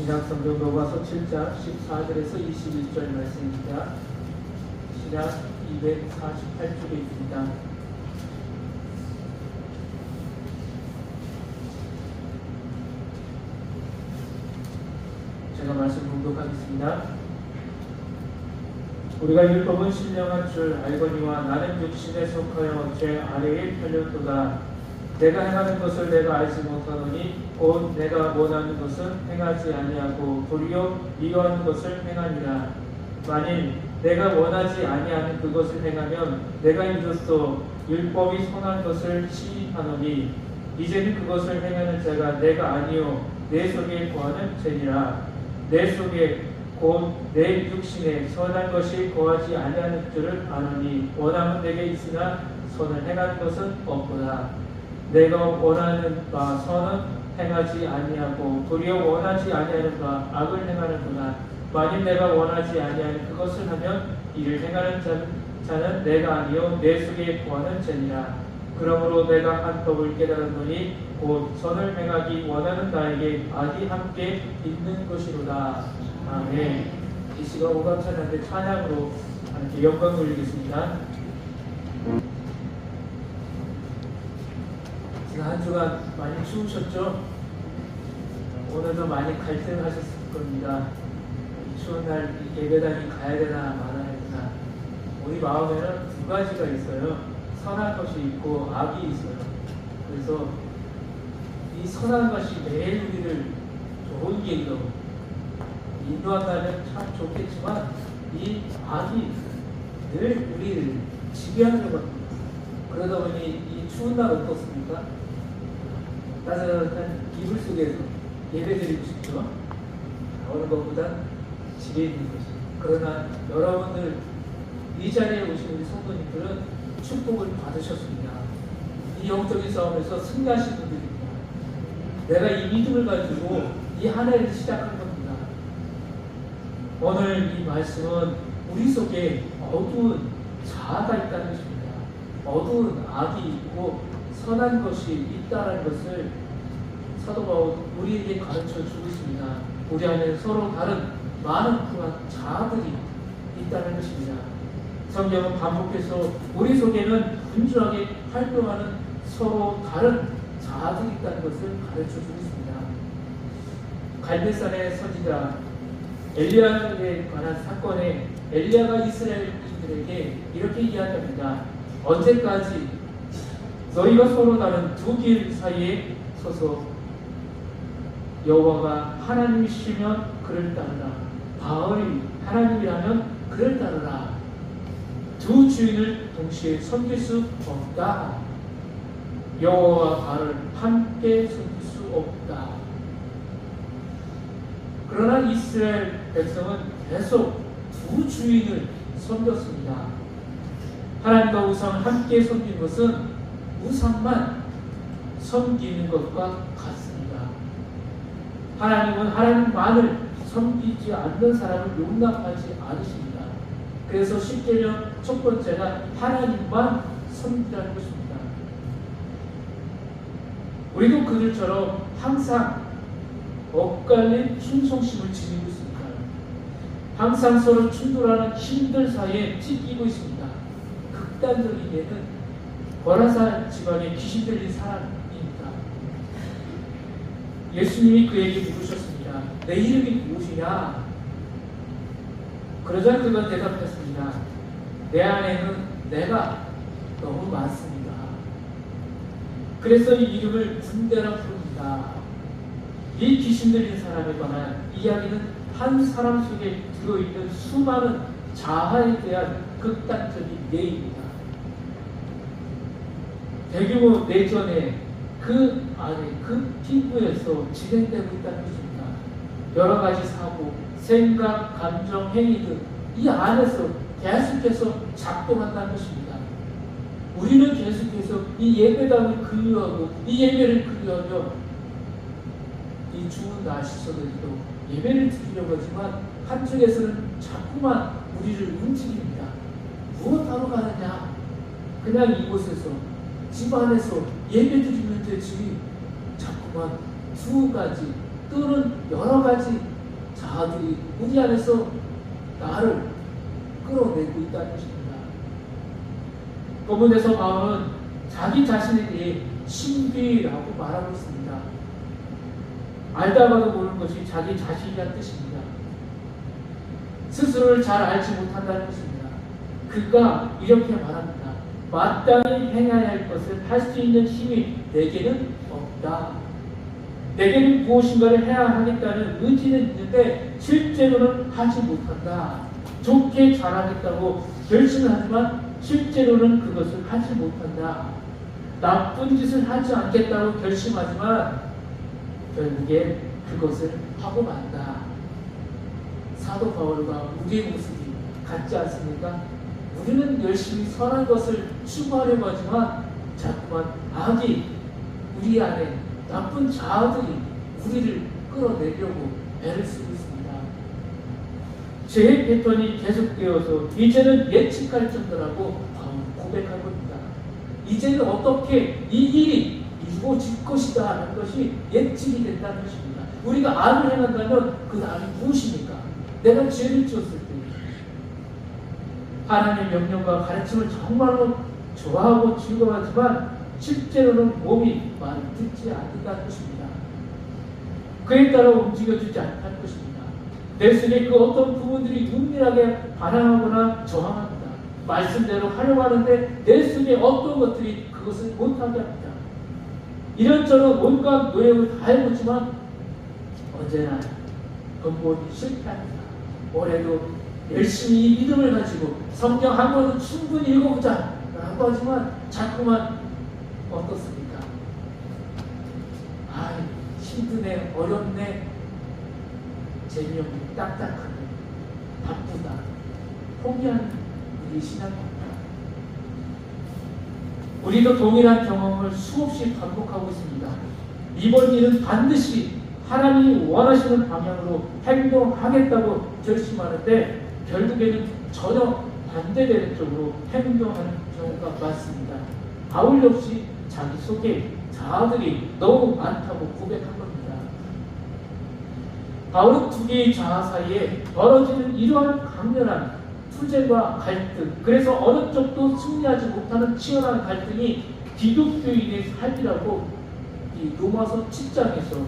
신약성경 로마서 7장 14절에서 21절 말씀입니다. 신약 248쪽에 있습니다. 제가 말씀 봉독하겠습니다. 우리가 율법은 신령한 줄 알거니와 나는 육신에 속하여 죄 아래에 팔렸도다. 내가 행하는 것을 내가 알지 못하노니 곧 내가 원하는 것은 행하지 아니하고 도리어 미워하는 것을 행하니라. 만일 내가 원하지 아니하는 그것을 행하면 내가 이로써 율법이 선한 것을 시인하노니 이제는 그것을 행하는 자가 내가 아니요 내 속에 거하는 죄니라. 내 속에 곧 내 육신에 선한 것이 거하지 아니하는 줄을 아노니 원함은 내게 있으나 선을 행하는 것은 없구나. 내가 원하는 바 선은 행하지 아니하고 도리어 원하지 아니하는 바 악을 행하는구나. 만일 내가 원하지 아니하는 그것을 하면 이를 행하는 자는 내가 아니요 내 속에 거하는 죄니라. 그러므로 내가 한 법을 깨달았노니 곧 선을 행하기 원하는 나에게 악이 함께 있는 것이로다. 아멘. 이 시간 오감 찬양대 찬양으로 하나님께 영광 돌리겠습니다. 지난 한 주간 많이 추우셨죠? 오늘도 많이 갈등하셨을 겁니다. 추운 날 예배당에 가야 되나 말아야 되나. 우리 마음에는 두 가지가 있어요. 선한 것이 있고 악이 있어요. 그래서 이 선한 것이 매일 우리를 좋은 길로 인도한다면 참 좋겠지만 이 악이 늘 우리를 지배하는 겁니다. 그러다 보니 이 추운 날 어떻습니까? 따뜻한 이불 속에서 예배드리고 싶죠. 나오는 것보다 집에 있는 것이. 그러나 여러분들 이 자리에 오신 우리 성도님들은 축복을 받으셨습니다. 이 영적인 싸움에서 승리하신 분들입니다. 내가 이 믿음을 가지고 이 한 해를 시작한 겁니다. 오늘 이 말씀은 우리 속에 어두운 자아가 있다는 것입니다. 어두운 악이 있고 선한 것이 있다는 것을 사도 바울 우리에게 가르쳐 주고 있습니다. 우리 안에 서로 다른 많은 그런 자아들이 있다는 것입니다. 성경은 반복해서 우리 속에는 분주하게 활동하는 서로 다른 자아들이 있다는 것을 가르쳐 주고 있습니다. 갈대산의 선지자 엘리야에 관한 사건에 엘리야가 이스라엘인들에게 이렇게 이야기합니다. 언제까지 너희가 서로 다른 두 길 사이에 서서 여호와가 하나님이시면 그를 따르라. 바알이 하나님이라면 그를 따르라. 두 주인을 동시에 섬길 수 없다. 여호와와 바알을 함께 섬길 수 없다. 그러나 이스라엘 백성은 계속 두 주인을 섬겼습니다. 하나님과 우상을 함께 섬기는 것은 우상만 섬기는 것과 같습니다. 하나님은 하나님만을 섬기지 않는 사람을 용납하지 않으십니다. 그래서 10계명 첫 번째가 하나님만 섬기라는 것입니다. 우리도 그들처럼 항상 엇갈린 충성심을 지니고 있습니다. 항상 서로 충돌하는 힘들 사이에 찢기고 있습니다. 극단적인 예는 거라사 집안에 귀신 들린 사람입니다. 예수님이 그에게 물으셨습니다. 내 이름이 무엇이냐? 그러자 그가 대답했습니다. 내 안에는 내가 너무 많습니다. 그래서 이 이름을 군대라 부릅니다. 이 귀신 들린 사람에 관한 이야기는 한 사람 속에 들어있는 수많은 자아에 대한 극단적인 예입니다. 대규모 내전에 그 안에 그 피부에서 진행되고 있다는 것입니다. 여러 가지 사고, 생각, 감정, 행위 등 이 안에서 계속해서 작동한다는 것입니다. 우리는 계속해서 이 예배당을 그리워하고 이 예배를 그리워하며 이 추운 날씨 속에서도 예배를 드리려고 하지만 한쪽에서는 자꾸만 우리를 움직입니다. 무엇하러 가느냐? 그냥 이곳에서 집 안에서 예배 드리면 되지. 자꾸만 두 가지 또는 여러 가지 자아들이 우리 안에서 나를 끌어내고 있다는 것입니다. 본문에서 바울은 자기 자신에 대해 신비라고 말하고 있습니다. 알다가도 모르는 것이 자기 자신이라는 뜻입니다. 스스로를 잘 알지 못한다는 것입니다. 그가 이렇게 말합니다. 마땅히 행해야 할 것을 할 수 있는 힘이 내게는 없다. 내게는 무엇인가를 해야 하겠다는 의지는 있는데 실제로는 하지 못한다. 좋게 잘하겠다고 결심을 하지만 실제로는 그것을 하지 못한다. 나쁜 짓을 하지 않겠다고 결심하지만 결국에 그것을 하고 만다. 사도 바울과 우리의 모습이 같지 않습니까? 우리는 열심히 선한 것을 추구하려고 하지만 자꾸만 악이 우리 안에 나쁜 자아들이 우리를 끌어내려고 애를 쓰고 있습니다. 죄의 패턴이 계속되어서 이제는 예측할 정도라고 고백할 겁니다. 이제는 어떻게 이 일이 이루어질 것이다 하는 것이 예측이 된다는 것입니다. 우리가 악을 행한다면 그 악이 무엇입니까? 내가 죄를 지었을 때 하나님의 명령과 가르침을 정말로 좋아하고 즐거워하지만 실제로는 몸이 말을 듣지 않는다는 것입니다. 그에 따라 움직여주지 않는 것입니다. 내 속에 그 어떤 부분들이 은밀하게 반항하거나 저항합니다. 말씀대로 하려고 하는데 내 속에 어떤 것들이 그것을 못하게 합니다. 이런저런 온갖 노력을 다 해보지만 언제나 근본이 실패합니다. 올해도 열심히 이 믿음을 가지고 성경 한 권은 충분히 읽어보자 라고 하지만 자꾸만 어떻습니까? 아, 힘드네, 어렵네, 재미없네, 딱딱하네, 바쁘다, 포기하는 우리 신앙입니다. 우리도 동일한 경험을 수없이 반복하고 있습니다. 이번 일은 반드시 하나님이 원하시는 방향으로 행동하겠다고 결심하는데 결국에는 전혀 반대되는 쪽으로 행동하는 경우가 많습니다. 바울 역시 자기 속에 자아들이 너무 많다고 고백한 겁니다. 바울은 두 개의 자아 사이에 벌어지는 이러한 강렬한 투쟁과 갈등, 그래서 어느 쪽도 승리하지 못하는 치열한 갈등이 기독교인의 삶이라고 이 로마서 7장에서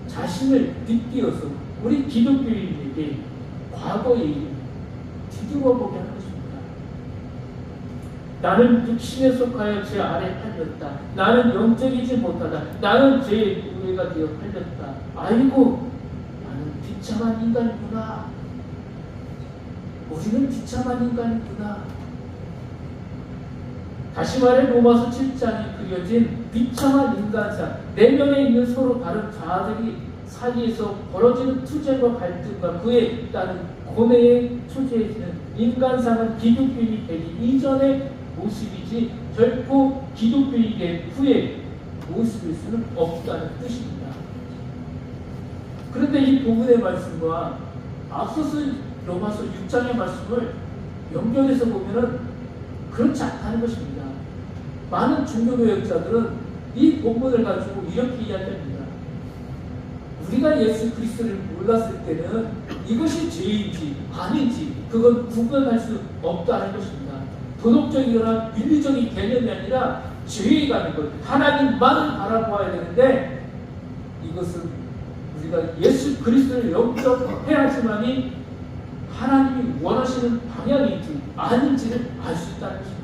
자신을 빗대어서 우리 기독교인에게 과거의 일을 뒤집어보게 하는 것입니다. 나는 육신에 속하여 제 아래 팔렸다. 나는 영적이지 못하다. 나는 죄의 노예가 되어 팔렸다. 아이고, 나는 비참한 인간이구나. 우리는 비참한 인간이구나. 다시 말해 로마서 7장에 그려진 비참한 인간상, 내면에 있는 서로 다른 자아들이 사이에서 벌어지는 투쟁과 갈등과 그에 따른 고뇌에 초조해지는 인간상은 기독교인이 되기 이전의 모습이지 결코 기독교인이 된 후의 모습일 수는 없다는 뜻입니다. 그런데 이 본문의 말씀과 앞서서 로마서 6장의 말씀을 연결해서 보면은 그렇지 않다는 것입니다. 많은 종교개혁자들은 이 본문을 가지고 이렇게 이야기합니다. 우리가 예수 그리스도를 몰랐을 때는 이것이 죄인지 아닌지 그건 구분할 수 없다는 것입니다. 도덕적이거나 윤리적인 개념이 아니라 죄에 가는 것, 하나님만을 바라보아야 되는데 이것은 우리가 예수 그리스도를 영접해야지만이 하나님이 원하시는 방향인지 아닌지를 알 수 있다는 것입니다.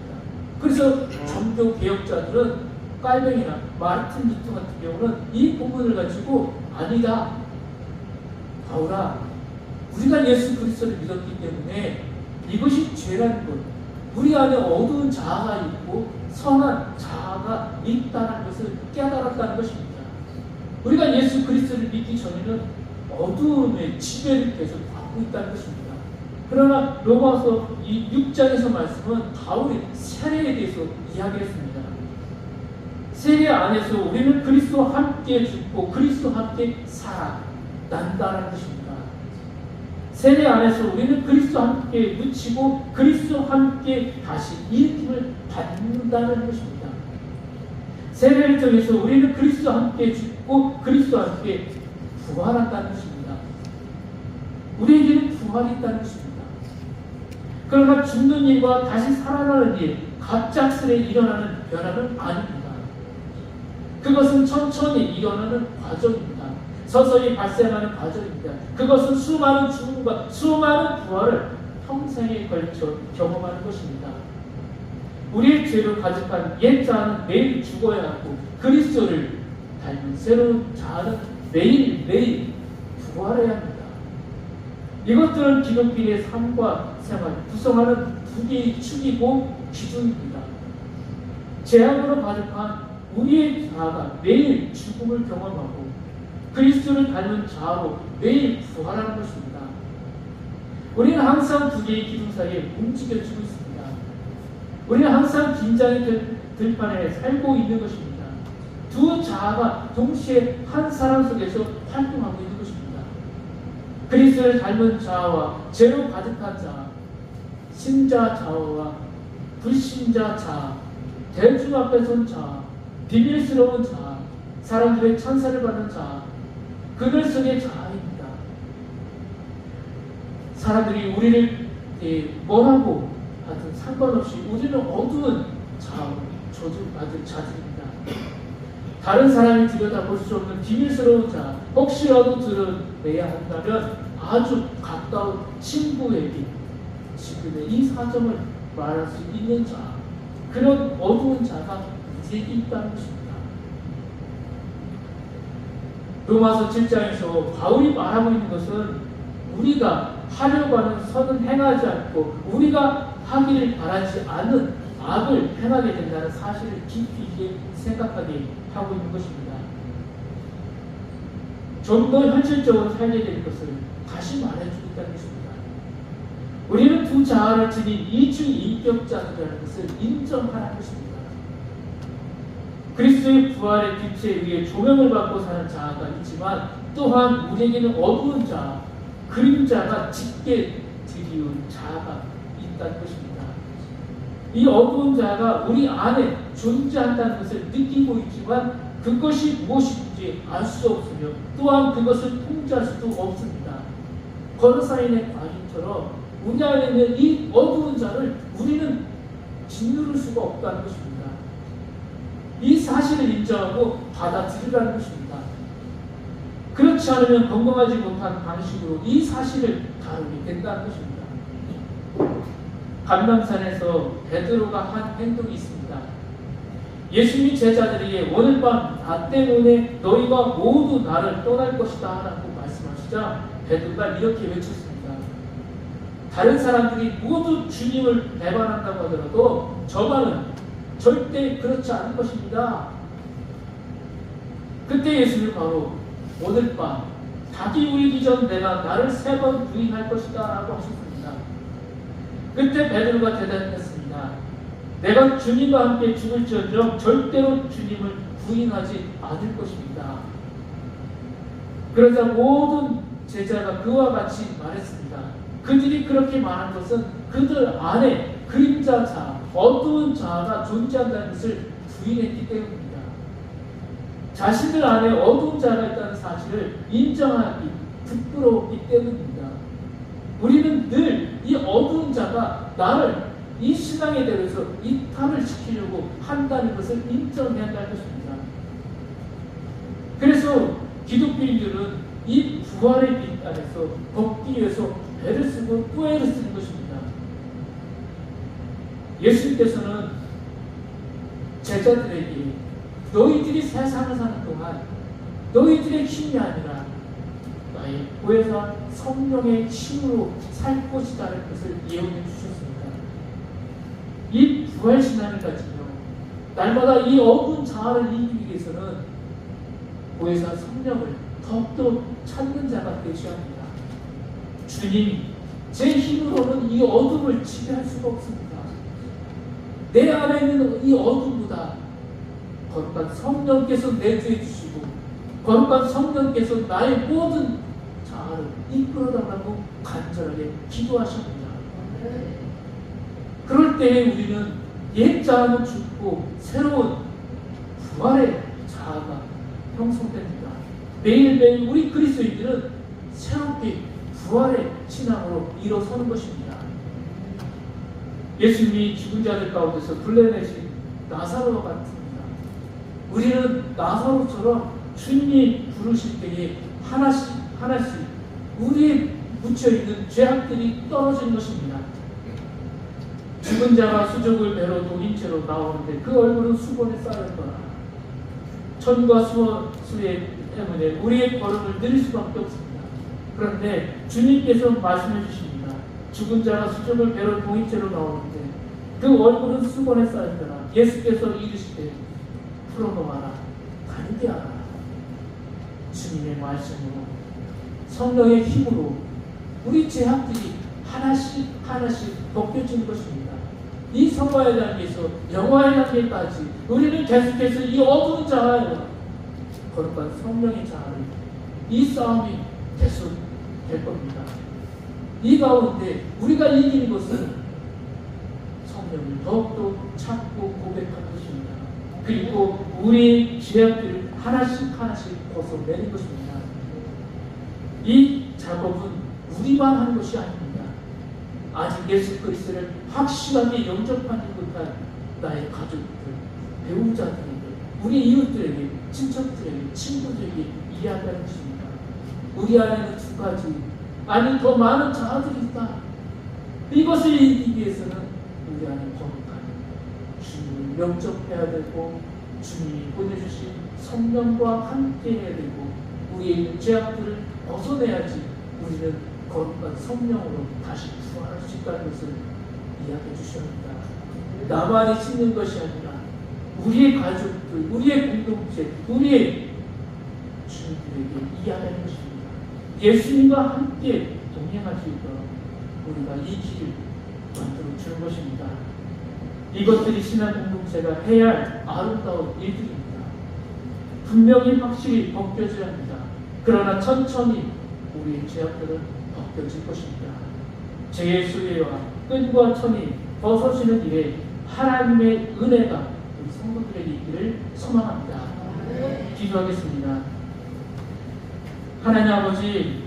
그래서 종교 개혁자들은 깔뱅이나 마르틴 루터 같은 경우는 이 부분을 가지고 아니다, 바울아, 우리가 예수 그리스도를 믿었기 때문에 이것이 죄라는 것, 우리 안에 어두운 자아가 있고 선한 자아가 있다는 것을 깨달았다는 것입니다. 우리가 예수 그리스도를 믿기 전에는 어두움의 지배를 계속 받고 있다는 것입니다. 그러나 로마서 6장에서 말씀은 바울이 세례에 대해서 이야기했습니다. 세례 안에서 우리는 그리스도와 함께 죽고 그리스도와 함께 살아난다는 것입니다. 세례 안에서 우리는 그리스도와 함께 묻히고 그리스도와 함께 다시 일으킴을 받는다는 것입니다. 세례를 통해서 우리는 그리스도와 함께 죽고 그리스도와 함께 부활한다는 것입니다. 우리에게는 부활이 있다는 것입니다. 그러나 죽는 일과 다시 살아나는 일, 갑작스레 일어나는 변화는 아닙니다. 그것은 천천히 일어나는 과정입니다. 서서히 발생하는 과정입니다. 그것은 수많은 죽음과 수많은 부활을 평생에 걸쳐 경험하는 것입니다. 우리의 죄로 가득한 옛 자아는 매일 죽어야 하고 그리스도를 닮은 새로운 자아는 매일매일 부활해야 합니다. 이것들은 기독교의 삶과 생활 구성하는 두 개의 축이고 기준입니다. 죄악으로 가득한 우리의 자아가 매일 죽음을 경험하고 그리스도를 닮은 자아로 매일 부활하는 것입니다. 우리는 항상 두 개의 기둥 사이에 움직여지고 있습니다. 우리는 항상 긴장의 들판에 살고 있는 것입니다. 두 자아가 동시에 한 사람 속에서 활동하고 있는 것입니다. 그리스도를 닮은 자아와 죄로 가득한 자아, 신자 자아와 불신자 자아, 대중 앞에 선 자아, 비밀스러운 자아, 사람들의 찬사를 받는 자아, 그들 속의 자아입니다. 사람들이 우리를 뭐라고 하든 상관없이 우리는 어두운 자아로 저주받을 자들입니다. 다른 사람이 들여다볼 수 없는 비밀스러운 자아, 혹시라도 드러내야 한다면 아주 가까운 친구에게 지금의 이 사정을 말할 수 있는 자아, 그런 어두운 자가 우리에게 있다는 것입니다. 로마서 7장에서 바울이 말하고 있는 것은 우리가 하려고 하는 선은 행하지 않고 우리가 하기를 바라지 않는 악을 행하게 된다는 사실을 깊이 있게 생각하게 하고 있는 것입니다. 좀 더 현실적으로 살게 될 것을 다시 말해주고 있다는 것입니다. 우리는 두 자아를 지닌 이중인격자들이라는 것을 인정하라는 것입니다. 그리스도의 부활의 빛에 의해 조명을 받고 사는 자아가 있지만 또한 우리에게는 어두운 자아, 그림자가 짙게 드리운 자아가 있다는 것입니다. 이 어두운 자아가 우리 안에 존재한다는 것을 느끼고 있지만 그것이 무엇인지 알 수 없으며 또한 그것을 통제할 수도 없습니다. 거르사인의 과인처럼 우리 안에 있는 이 어두운 자를 우리는 짓누를 수가 없다는 것입니다. 이 사실을 인정하고 받아들이라는 것입니다. 그렇지 않으면 건강하지 못한 방식으로 이 사실을 다루게 된다는 것입니다. 감람산에서 베드로가 한 행동이 있습니다. 예수님이 제자들에게 오늘 밤 나 때문에 너희가 모두 나를 떠날 것이다 라고 말씀하시자 베드로가 이렇게 외쳤습니다. 다른 사람들이 모두 주님을 배반한다고 하더라도 저만은 절대 그렇지 않을 것입니다. 그때 예수님이 바로 오늘 밤 닭이 울기 전 내가 나를 3번 부인할 것이다 라고 하셨습니다. 그때 베드로가 대답했습니다. 내가 주님과 함께 죽을지언정 절대로 주님을 부인하지 않을 것입니다. 그러자 모든 제자가 그와 같이 말했습니다. 그들이 그렇게 말한 것은 그들 안에 그림자 자아, 어두운 자아가 존재한다는 것을 부인했기 때문입니다. 자신들 안에 어두운 자아가 있다는 사실을 인정하기 부끄러웠기 때문입니다. 우리는 늘 이 어두운 자가 나를 이 신앙에 대해서 이탈을 시키려고 한다는 것을 인정해야 한다는 것입니다. 그래서 기독교인들은 이 부활의 빛 안에서 걷기 위해서 배를 쓰고 또 애를 쓰는 것입니다. 예수님께서는 제자들에게 너희들이 세상을 사는 동안 너희들의 힘이 아니라 나의 보혜사 성령의 힘으로 살 것이라는 것을 예언해 주셨습니다. 이 부활신앙을 가지며 날마다 이 어두운 자아를 이기기 위해서는 보혜사 성령을 더욱더 찾는 자가 되셔야 합니다. 주님이 제 힘으로는 이 어둠을 지배할 수가 없습니다. 내 안에 있는 이 어둠보다 거룩한 성령께서 내주해 주시고 거룩한 성령께서 나의 모든 자아를 이끌어달라고 간절하게 기도하십니다. 그럴 때에 우리는 옛 자아는 죽고 새로운 부활의 자아가 형성됩니다. 매일매일 우리 그리스도인들은 새롭게 부활의 신앙으로 일어서는 것입니다. 예수님이 죽은 자들 가운데서 불러내신 나사로와 같습니다. 우리는 나사로처럼 주님이 부르실 때에 하나씩 우리의 묻혀있는 죄악들이 떨어지는 것입니다. 죽은 자가 수족을 배로 녹인 채로 나오는데 그 얼굴은 수건에 쌓였거나 천과 수의 때문에 우리의 걸음을 느릴 수밖에 없습니다. 그런데 주님께서 말씀해 주십니다. 죽은 자가 수족을 배로 녹인 채로 나오는데 그 얼굴은 수건에 쌓였거나 예수께서 이르시되 풀어놓아라 가리게 하라. 주님의 말씀으로 성령의 힘으로 우리 죄악들이 하나씩 벗겨지는 것입니다. 이 성화의 단계에서 영화의 단계까지 우리는 계속해서 이 어두운 자아와 거룩한 성령의 자아를 이 싸움이 계속 될 겁니다. 이 가운데 우리가 이기는 것은 성령을 더욱더 찾고 고백하는 것입니다. 그리고 우리의 죄악들을 하나씩 벗어내는 것입니다. 이 작업은 우리만 하는 것이 아닙니다. 아직 예수 그리스도를 확실하게 영접하지 못한 나의 가족들, 배우자들에게, 우리 이웃들에게, 친척들에게, 친구들에게 이야기하는 것입니다. 우리 안에는 두 가지, 아니 더 많은 자아들이 있다. 이것을 이기기 위해서는 우리 안에 거룩한 주님을 영접해야 되고 주님이 보내주신 성령과 함께 해야 되고 우리의 죄악들을 벗어내야지 우리는 거룩한 성령으로 다시 부활할 수 있다는 것을 이야기해 주십니다. 나만이 짓는 것이 아니라 우리의 가족들, 우리의 공동체, 우리의 주님들에게 이야기하는 것입니다. 예수님과 함께 동행할 수 있도록 우리가 이 길을 만들어 주는 것입니다. 이것들이 신앙 공동체가 해야 할 아름다운 일들입니다. 분명히 확실히 벗겨져야 합니다. 그러나 천천히 우리의 죄악들은 벗겨질 것입니다. 죄의 수혜와 끈과 천이 벗어지는 일에 하나님의 은혜가 우리 성도들에게 있기를 소망합니다. 기도하겠습니다. 하나님 아버지,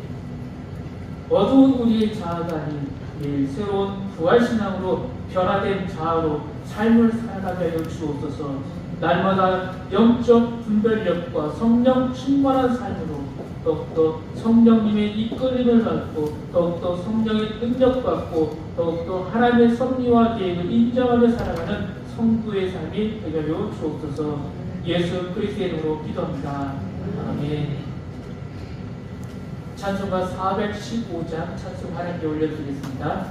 어두운 우리의 자아가 아닌 매일 새로운 부활신앙으로 변화된 자아로 삶을 살아가게 하여 주옵소서. 날마다 영적 분별력과 성령 충만한 삶으로 더욱더 성령님의 이끌림을 받고 더욱더 성령의 능력받고 더욱더 하나님의 섭리와 계획을 인정하며 살아가는 성도의 삶이 되게 하여 주옵소서. 예수 그리스도의 이름으로 기도합니다. 아멘. 찬송가 415장 찬송 하나님께 올려드리겠습니다.